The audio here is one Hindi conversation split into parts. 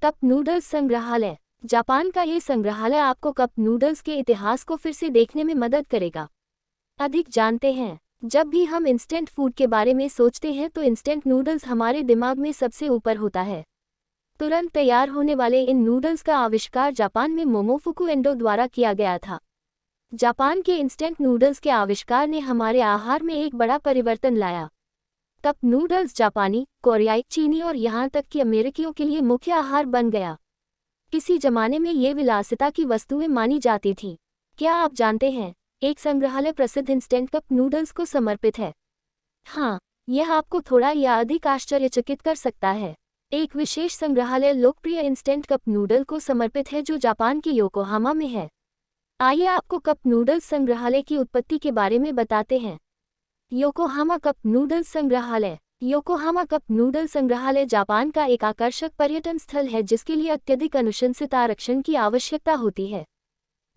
कप नूडल्स संग्रहालय। जापान का ये संग्रहालय आपको कप नूडल्स के इतिहास को फिर से देखने में मदद करेगा। अधिक जानते हैं। जब भी हम इंस्टेंट फूड के बारे में सोचते हैं तो इंस्टेंट नूडल्स हमारे दिमाग में सबसे ऊपर होता है। तुरंत तैयार होने वाले इन नूडल्स का आविष्कार जापान में मोमोफुकु एंडो द्वारा किया गया था। जापान के इंस्टेंट नूडल्स के आविष्कार ने हमारे आहार में एक बड़ा परिवर्तन लाया। कप नूडल्स जापानी, कोरियाई, चीनी और यहाँ तक कि अमेरिकियों के लिए मुख्य आहार बन गया। किसी जमाने में ये विलासिता की वस्तुएं मानी जाती थीं। क्या आप जानते हैं, एक संग्रहालय प्रसिद्ध इंस्टेंट कप नूडल्स को समर्पित है? हाँ, यह आपको थोड़ा या अधिक आश्चर्यचकित कर सकता है। एक विशेष संग्रहालय लोकप्रिय इंस्टेंट कप नूडल को समर्पित है जो जापान के योकोहामा में है। आइए आपको कप नूडल्स संग्रहालय की उत्पत्ति के बारे में बताते हैं। योकोहामा कप नूडल्स संग्रहालय। योकोहामा कप नूडल संग्रहालय जापान का एक आकर्षक पर्यटन स्थल है जिसके लिए अत्यधिक अनुशंसित आरक्षण की आवश्यकता होती है।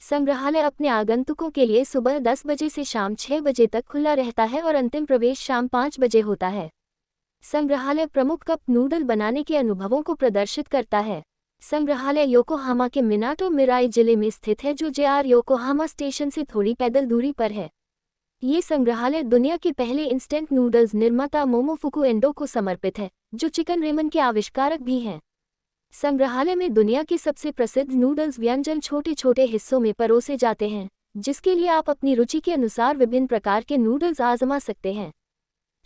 संग्रहालय अपने आगंतुकों के लिए सुबह 10 बजे से शाम 6 बजे तक खुला रहता है और अंतिम प्रवेश शाम 5 बजे होता है। संग्रहालय प्रमुख कप नूडल बनाने के अनुभवों को प्रदर्शित करता है। संग्रहालय योकोहामा के मिनाटो मिराई जिले में स्थित है जो जेआर योकोहामा स्टेशन से थोड़ी पैदल दूरी पर है। ये संग्रहालय दुनिया के पहले इंस्टेंट नूडल्स निर्माता मोमोफुकु एंडो को समर्पित है, जो चिकन रेमन के आविष्कारक भी हैं। संग्रहालय में दुनिया के सबसे प्रसिद्ध नूडल्स व्यंजन छोटे छोटे हिस्सों में परोसे जाते हैं, जिसके लिए आप अपनी रुचि के अनुसार विभिन्न प्रकार के नूडल्स आजमा सकते हैं।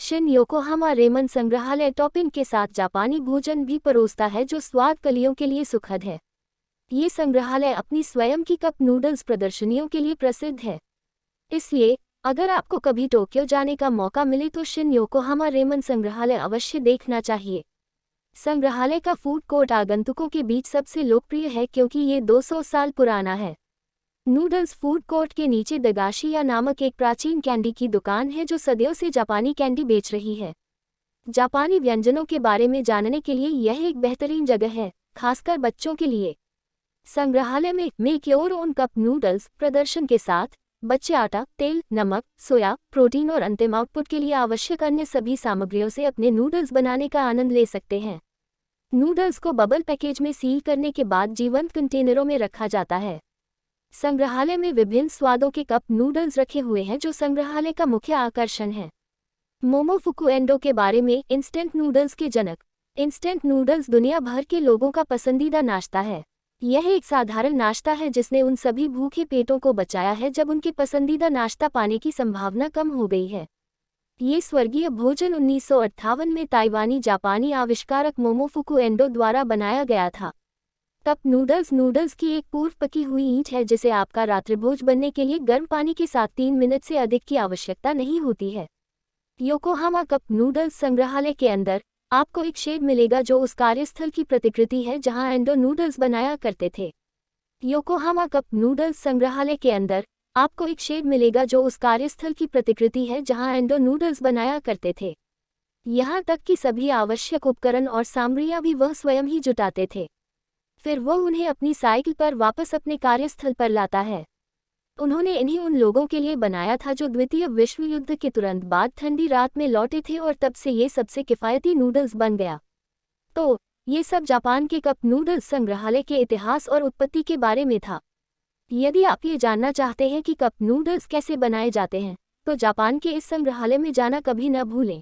शिन योकोहामा रेमन संग्रहालय टॉपिंग के साथ जापानी भोजन भी परोसता है जो स्वाद कलियों के लिए सुखद है। ये संग्रहालय अपनी स्वयं की कप नूडल्स प्रदर्शनियों के लिए प्रसिद्ध है। इसलिए अगर आपको कभी टोक्यो जाने का मौका मिले तो शिन योकोहामा रेमन संग्रहालय अवश्य देखना चाहिए। संग्रहालय का फूड कोर्ट आगंतुकों के बीच सबसे लोकप्रिय है क्योंकि ये 200 साल पुराना है। नूडल्स फूड कोर्ट के नीचे दगाशिया नामक एक प्राचीन कैंडी की दुकान है जो सदियों से जापानी कैंडी बेच रही है। जापानी व्यंजनों के बारे में जानने के लिए यह एक बेहतरीन जगह है, खासकर बच्चों के लिए। संग्रहालय में make your own cup noodles प्रदर्शन के साथ बच्चे आटा, तेल, नमक, सोया, प्रोटीन और अंतिम आउटपुट के लिए आवश्यक अन्य सभी सामग्रियों से अपने नूडल्स बनाने का आनंद ले सकते हैं। नूडल्स को बबल पैकेज में सील करने के बाद जीवंत कंटेनरों में रखा जाता है। संग्रहालय में विभिन्न स्वादों के कप नूडल्स रखे हुए हैं जो संग्रहालय का मुख्य आकर्षण है। मोमोफुकु एंडो के बारे में इंस्टेंट नूडल्स के जनक। इंस्टेंट नूडल्स दुनिया भर के लोगों का पसंदीदा नाश्ता है। यह एक साधारण नाश्ता है जिसने उन सभी भूखे पेटों को बचाया है जब उनके पसंदीदा नाश्ता पाने की संभावना कम हो गई है। ये स्वर्गीय भोजन 1958 में ताइवानी जापानी आविष्कारक मोमोफुकु एंडो द्वारा बनाया गया था। कप नूडल्स नूडल्स की एक पूर्व पकी हुई ईंट है जिसे आपका रात्रिभोज बनने के लिए गर्म पानी के साथ 3 मिनट से अधिक की आवश्यकता नहीं होती है। योकोहामा कप नूडल्स संग्रहालय के अंदर आपको एक शेड मिलेगा जो उस कार्यस्थल की प्रतिकृति है जहां एंडो नूडल्स बनाया करते थे। योकोहामा कप नूडल्स संग्रहालय के अंदर आपको एक शेड मिलेगा जो उस कार्यस्थल की प्रतिकृति है जहां एंडो नूडल्स बनाया करते थे। यहाँ तक कि सभी आवश्यक उपकरण और सामग्रियां भी वह स्वयं ही जुटाते थे। फिर वह उन्हें अपनी साइकिल पर वापस अपने कार्यस्थल पर लाता है। उन्होंने इन्हें उन लोगों के लिए बनाया था जो द्वितीय विश्व युद्ध के तुरंत बाद ठंडी रात में लौटे थे और तब से ये सबसे किफ़ायती नूडल्स बन गया। तो ये सब जापान के कप नूडल्स संग्रहालय के इतिहास और उत्पत्ति के बारे में था। यदि आप ये जानना चाहते हैं कि कप नूडल्स कैसे बनाए जाते हैं, तो जापान के इस संग्रहालय में जाना कभी न भूलें।